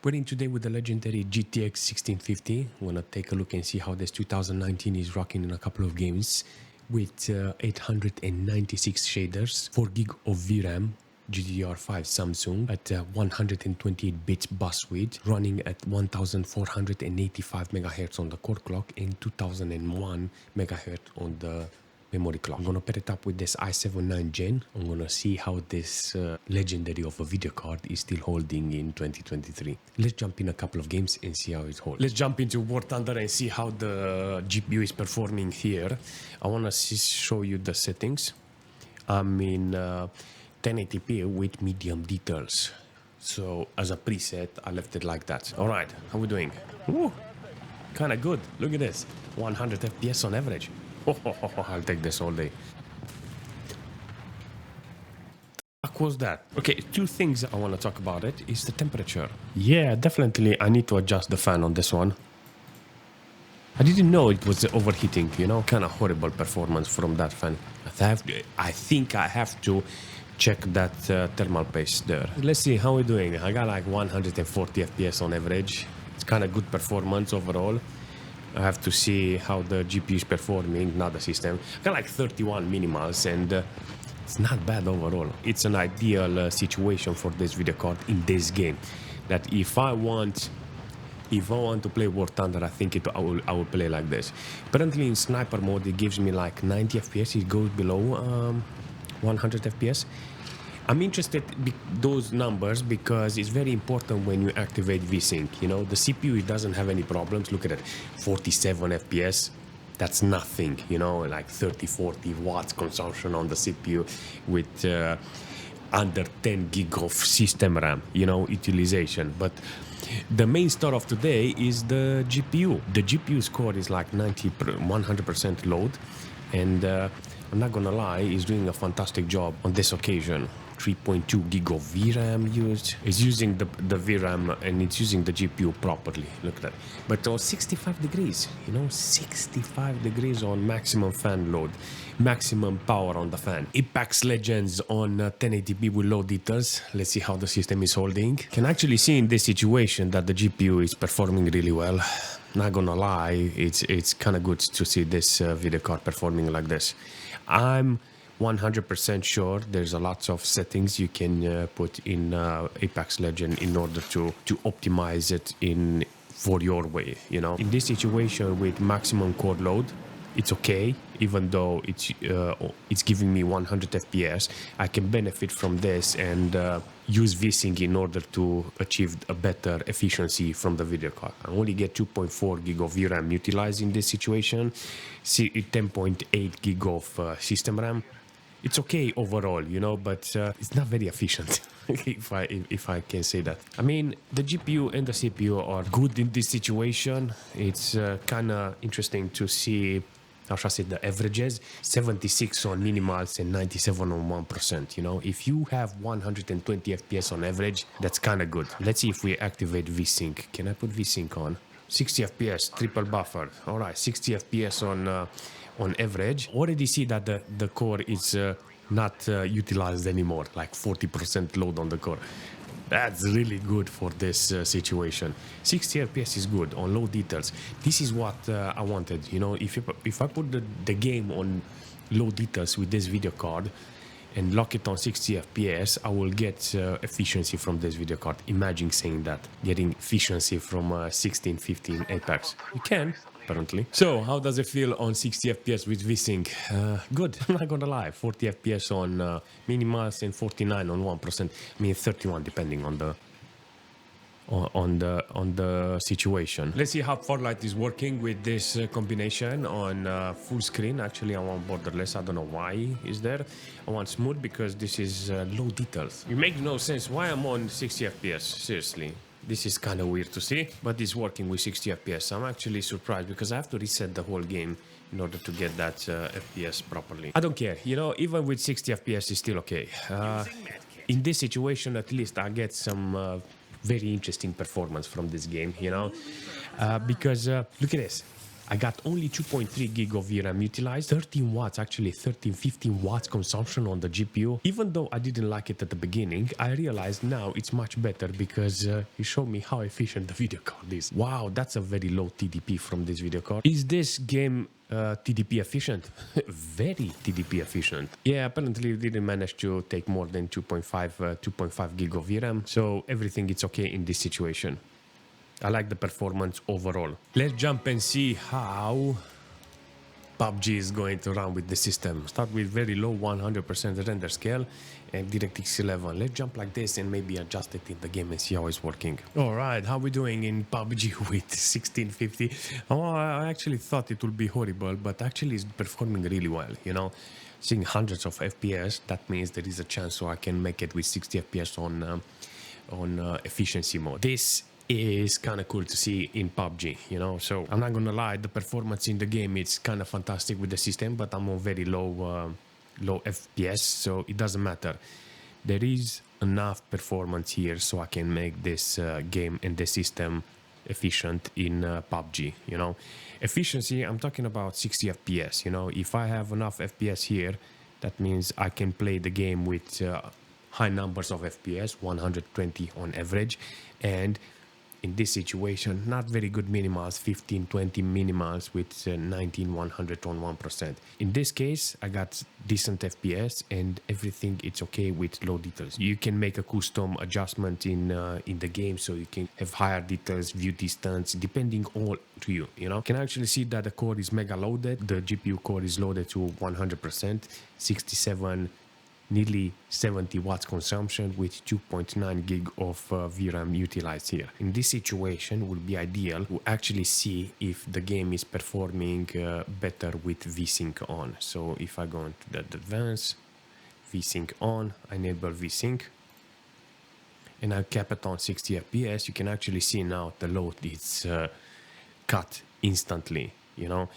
We're in today with the legendary GTX 1650. We're gonna take a look and see how this 2019 is rocking in a couple of games with 896 shaders, 4 gig of VRAM, GDDR5 Samsung at 128 bits bus width, running at 1485 MHz on the core clock and 2001 MHz on the memory clock. I'm gonna pair it up with this i7 9 Gen. I'm gonna see how this legendary of a video card is still holding in 2023. Let's jump in a couple of games and see how it holds. Let's jump into War Thunder and see how the GPU is performing here. I wanna show you the settings. I'm in 1080p with medium details. So as a preset, I left it like that. All right, how we doing? Ooh, kind of good. Look at this, 100 FPS on average. I'll take this all day. What was that? Okay, two things I want to talk about it is the temperature. Yeah, definitely I need to adjust the fan on this one. I didn't know it was overheating, you know, kind of horrible performance from that fan. I think I have to check that thermal paste there. Let's see how we're doing. I got like 140 FPS on average. It's kind of good performance overall. I have to see how the GPU is performing, not the system. I got like 31 minimals and it's not bad overall. It's an ideal situation for this video card in this game. That if I want to play War Thunder, I think I will play like this. Apparently in sniper mode it gives me like 90 FPS. It goes below 100 FPS. I'm interested in those numbers because it's very important when you activate VSync. You know, the CPU, it doesn't have any problems. Look at it, 47 FPS. That's nothing, you know, like 30, 40 watts consumption on the CPU with under 10 gig of system RAM, you know, utilization. But the main star of today is the GPU. The GPU score is like 100% load. And I'm not gonna lie, it's doing a fantastic job on this occasion. 3.2 gig of VRAM used. It's using the VRAM and it's using the GPU properly. Look at that. But 65 degrees, you know, 65 degrees on maximum fan load, maximum power on the fan. Apex Legends on 1080p with low details. Let's see how the system is holding. Can actually see in this situation that the GPU is performing really well. Not gonna lie, it's kind of good to see this video card performing like this. I'm 100% sure there's a lot of settings you can put in Apex Legend in order to optimize it for your way, you know. In this situation with maximum core load, it's okay, even though it's giving me 100 FPS. I can benefit from this and use VSync in order to achieve a better efficiency from the video card. I only get 2.4 gig of VRAM utilized in this situation, see 10.8 gig of system RAM. It's okay overall, you know, but it's not very efficient, if I can say that. I mean, the GPU and the CPU are good in this situation. It's kind of interesting to see, how should I say, the averages, 76 on minimals and 97 on 1%, you know. If you have 120 FPS on average, that's kind of good. Let's see if we activate VSync. Can I put VSync on? 60 FPS, triple buffer. All right, 60 FPS on average. Already see that the core is not utilized anymore, like 40% load on the core. That's really good for this situation. 60 FPS is good on low details. This is what I wanted, you know. If I put the game on low details with this video card and lock it on 60 FPS, I will get efficiency from this video card. Imagine saying that, getting efficiency from 1615 Apex. You can, apparently. So, how does it feel on 60 FPS with VSync? Good, I'm not gonna lie. 40 FPS on minimals and 49 on 1%. I mean 31 depending on the situation. Let's see how Farlight is working with this combination on full screen. Actually, I want borderless. I don't know why is there. I want smooth because this is low details. It makes no sense why I'm on 60 FPS. Seriously. This is kind of weird to see, but it's working with 60 FPS. I'm actually surprised because I have to reset the whole game in order to get that FPS properly. I don't care, you know, even with 60 FPS it's still okay. In this situation, at least I get some very interesting performance from this game, you know, because look at this. I got only 2.3 gig of VRAM utilized, 13 watts, actually 15 watts consumption on the GPU. Even though I didn't like it at the beginning, I realized now it's much better because it showed me how efficient the video card is. Wow, that's a very low TDP from this video card. Is this game TDP efficient? Very TDP efficient. Yeah, apparently it didn't manage to take more than 2.5 gig of VRAM, so everything is okay in this situation. I like the performance overall. Let's jump and see how PUBG is going to run with the system. Start with very low 100% render scale and DirectX 11. Let's jump like this and maybe adjust it in the game and see how it's working. All right, how we doing in PUBG with 1650? Oh, I actually thought it would be horrible, but actually it's performing really well, you know. Seeing hundreds of FPS, that means there is a chance so I can make it with 60 FPS on efficiency mode. This is kind of cool to see in PUBG, you know. So I'm not gonna lie, the performance in the game it's kind of fantastic with the system, but I'm on very low FPS, so it doesn't matter. There is enough performance here so I can make this game and the system efficient in PUBG, you know. Efficiency, I'm talking about 60 FPS, you know. If I have enough FPS here, that means I can play the game with high numbers of FPS, 120 on average, and in this situation, not very good minimals, 15, 20 minimals with 19, 100 on 1%. In this case, I got decent FPS and everything it's okay with low details. You can make a custom adjustment in the game so you can have higher details, view distance, depending all to you, you know. You can actually see that the core is mega loaded. The GPU core is loaded to 100%, 67 nearly 70 watts consumption with 2.9 gig of VRAM utilized here. In this situation would be ideal to actually see if the game is performing better with VSync on. So if I go into the advanced, VSync on, I enable VSync, and I cap it on 60 FPS, you can actually see now the load is cut instantly, you know.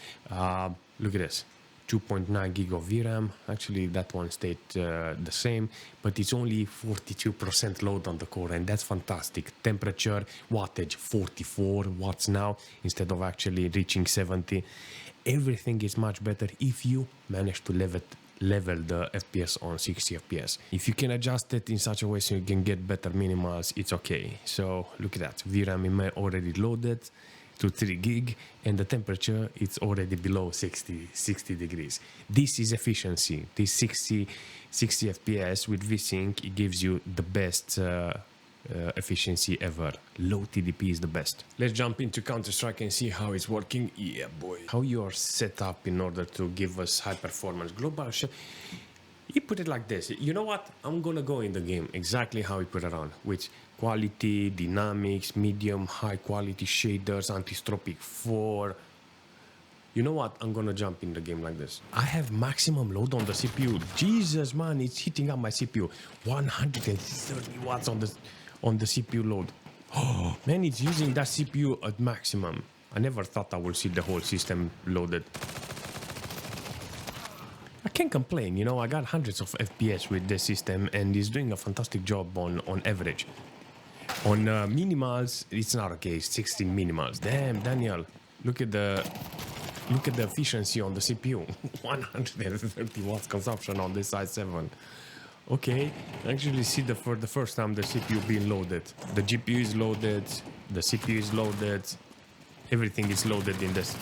Look at this. 2.9 gig of VRAM. Actually, that one stayed the same, but it's only 42% load on the core, and that's fantastic. Temperature, wattage, 44 watts now, instead of actually reaching 70. Everything is much better if you manage to level the FPS on 60 FPS. If you can adjust it in such a way so you can get better minimals, it's okay. So look at that. VRAM is already loaded to 3 gig, and the temperature it's already below 60 degrees. This is efficiency. This 60 FPS with VSync, it gives you the best efficiency ever. Low TDP is the best. Let's jump into Counter-Strike and see how it's working. Yeah, boy. How you are set up in order to give us high performance. Global you put it like this. You know what? I'm gonna go in the game exactly how you put it on, with quality, dynamics, medium, high quality shaders, anti-stropic 4. You know what? I'm gonna jump in the game like this. I have maximum load on the CPU. Jesus, man, it's hitting up my CPU. 130 watts on the CPU load. Oh, man, it's using that CPU at maximum. I never thought I would see the whole system loaded. I can't complain, you know. I got hundreds of FPS with this system and it's doing a fantastic job on average. On minimals, it's not okay. 16 minimals. Damn, Daniel, look at the efficiency on the CPU. 130 watts consumption on this i7. Okay, actually see for the first time the CPU being loaded. The GPU is loaded, the CPU is loaded, everything is loaded in this.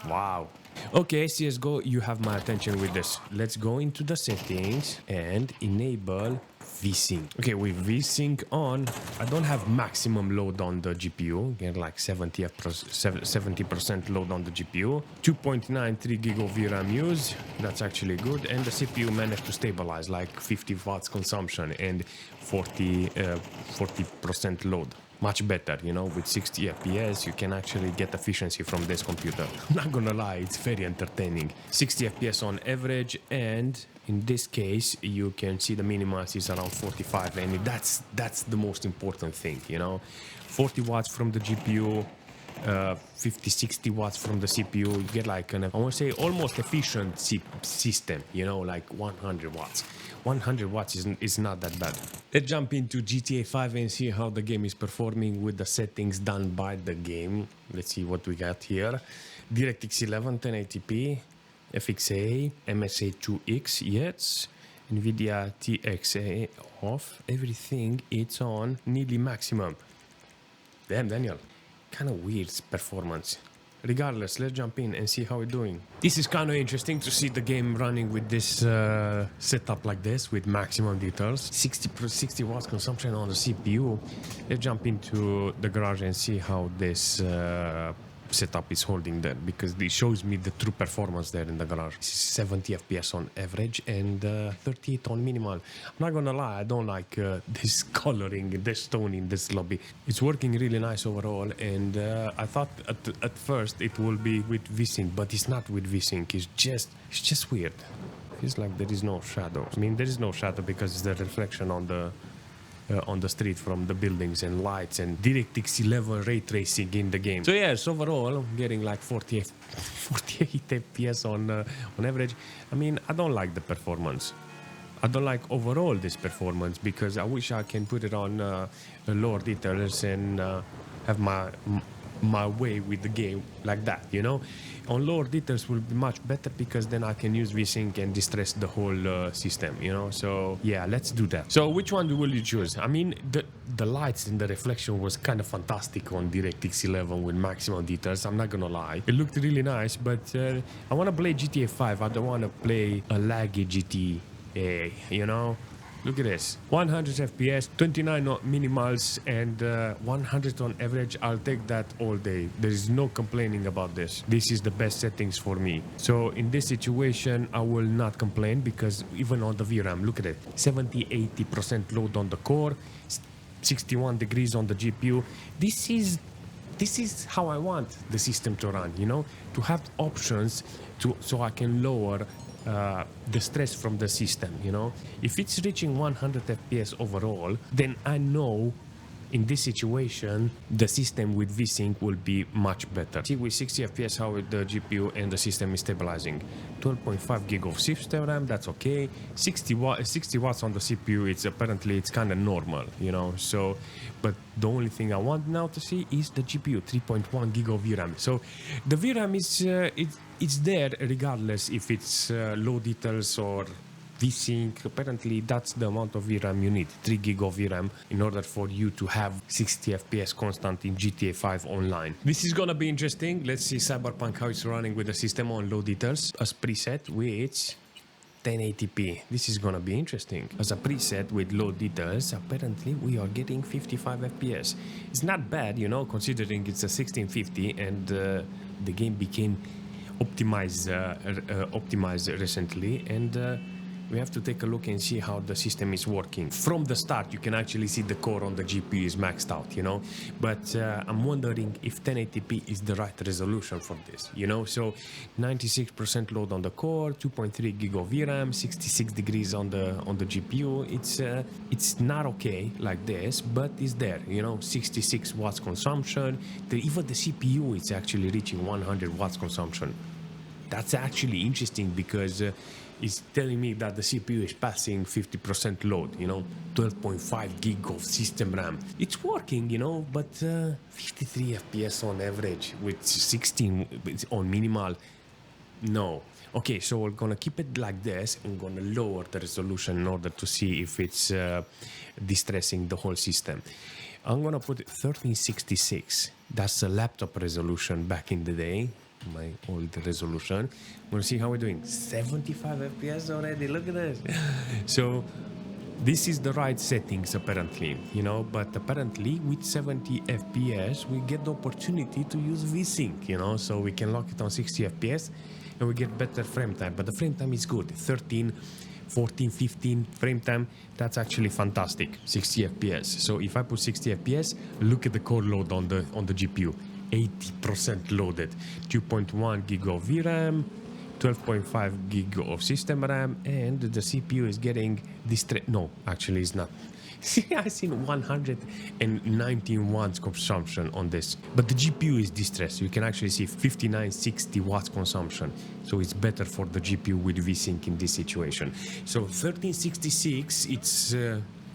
Wow. Okay, CSGO, you have my attention with this. Let's go into the settings and enable VSync. Okay, with VSync on, I don't have maximum load on the GPU. Get like 70% load on the GPU. 2.93 gig of VRAM used. That's actually good. And the CPU managed to stabilize like 50 watts consumption and 40% load. Much better, you know, with 60 FPS, you can actually get efficiency from this computer. I'm not gonna lie, it's very entertaining. 60 FPS on average, and in this case, you can see the minimals is around 45, and that's the most important thing, you know. 40 watts from the GPU, 50-60 watts from the CPU. You get like an, I want to say, almost efficient system, you know, like 100 watts. 100 watts is not that bad. Let's jump into GTA 5 and see how the game is performing with the settings done by the game. Let's see what we got here. DirectX 11 1080p, FXA, MSA2X, yes. Nvidia TXA off. Everything it's on nearly maximum. Damn, Daniel. Kind of weird performance. Regardless, let's jump in and see how we're doing. This is kind of interesting to see the game running with this setup like this with maximum details. 60 watts consumption on the CPU. Let's jump into the garage and see how this setup is holding there, because it shows me the true performance there in the garage. 70 FPS on average and 38 on minimal. I'm not gonna lie, I don't like this coloring, this tone in this lobby. It's working really nice overall, and I thought at first it will be with VSync, but it's not with VSync. It's just weird. Feels like there is no shadow. I mean, there is no shadow because it's the reflection on the street from the buildings and lights, and DirectX 11 ray tracing in the game. So yes, overall, I'm getting like 48 FPS on average. I mean, I don't like the performance. I don't like overall this performance, because I wish I can put it on lower details and have my way with the game like that, you know. On lower details will be much better, because then I can use VSync and distress the whole system, you know. So yeah, let's do that. So which one will you choose? I mean, the lights and the reflection was kind of fantastic on DirectX 11 with maximum details. I'm not gonna lie, it looked really nice, but I want to play GTA 5. I don't want to play a laggy GTA, you know. Look at this, 100 FPS, 29 on minimals, and 100 on average. I'll take that all day. There is no complaining about this. This is the best settings for me. So in this situation, I will not complain, because even on the VRAM, look at it, 70-80% load on the core, 61 degrees on the GPU. This is how I want the system to run, you know, to have options so I can lower the stress from the system, you know. If it's reaching 100 FPS overall, then I know in this situation the system with VSync will be much better. See, with 60 FPS how the GPU and the system is stabilizing. 12.5 gig of system RAM, that's okay. 60 watts on the CPU, it's kind of normal, you know. So, but the only thing I want now to see is the GPU, 3.1 gig of VRAM. So the VRAM is it's there regardless if it's low details or VSync. Apparently that's the amount of VRAM you need, 3 gig of VRAM, in order for you to have 60 FPS constant in GTA 5 online. This is gonna be interesting. Let's see Cyberpunk, how it's running with the system on low details as preset with 1080p. This is gonna be interesting. As a preset with low details, apparently we are getting 55 FPS. It's not bad, you know, considering it's a 1650 and the game became optimized recently, and we have to take a look and see how the system is working. From the start, you can actually see the core on the GPU is maxed out, you know, but I'm wondering if 1080p is the right resolution for this, you know. So 96% load on the core, 2.3 gig of VRAM, 66 degrees on the GPU. It's not okay like this, but it's there, you know. 66 watts consumption. Even the CPU is actually reaching 100 watts consumption. That's actually interesting, because it's telling me that the CPU is passing 50% load, you know, 12.5 gig of system RAM. It's working, you know, but 53 FPS on average with 16 on minimal, no. Okay, so we're gonna keep it like this. I'm gonna lower the resolution in order to see if it's distressing the whole system. I'm gonna put it 1366. That's a laptop resolution back in the day. My old resolution. We'll see how we're doing. 75 FPS already, look at this. So this is the right settings apparently, you know, but apparently with 70 FPS we get the opportunity to use VSync, you know, so we can lock it on 60 FPS and we get better frame time. But the frame time is good, 13, 14, 15 frame time, that's actually fantastic. 60 FPS. So if I put 60 FPS, look at the core load on the GPU. 80% loaded, 2.1 gig of VRAM, 12.5 gig of system RAM, and the CPU is getting no, actually it's not. See, I seen 119 watts consumption on this, but the GPU is distressed. You can actually see 59-60 watts consumption, so it's better for the GPU with VSync in this situation. So 1366, it's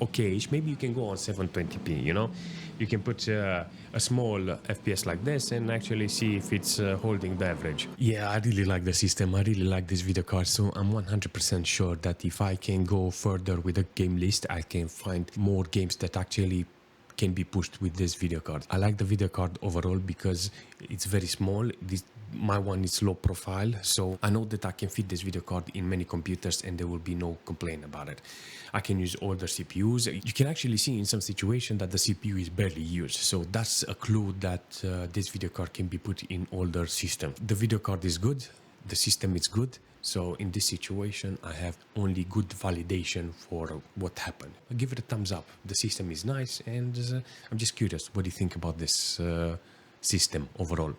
okay-ish. Maybe you can go on 720p, you know? You can put a small FPS like this and actually see if it's holding the average. Yeah, I really like the system. I really like this video card. So I'm 100% sure that if I can go further with the game list, I can find more games that actually can be pushed with this video card. I like the video card overall because it's very small. My one is low profile, so I know that I can fit this video card in many computers and there will be no complaint about it. I can use older CPUs. You can actually see in some situation that the CPU is barely used, so that's a clue that this video card can be put in older system. The video card is good, the system is good, so in this situation I have only good validation for what happened. I give it a thumbs up. The system is nice, and I'm just curious, what do you think about this system overall?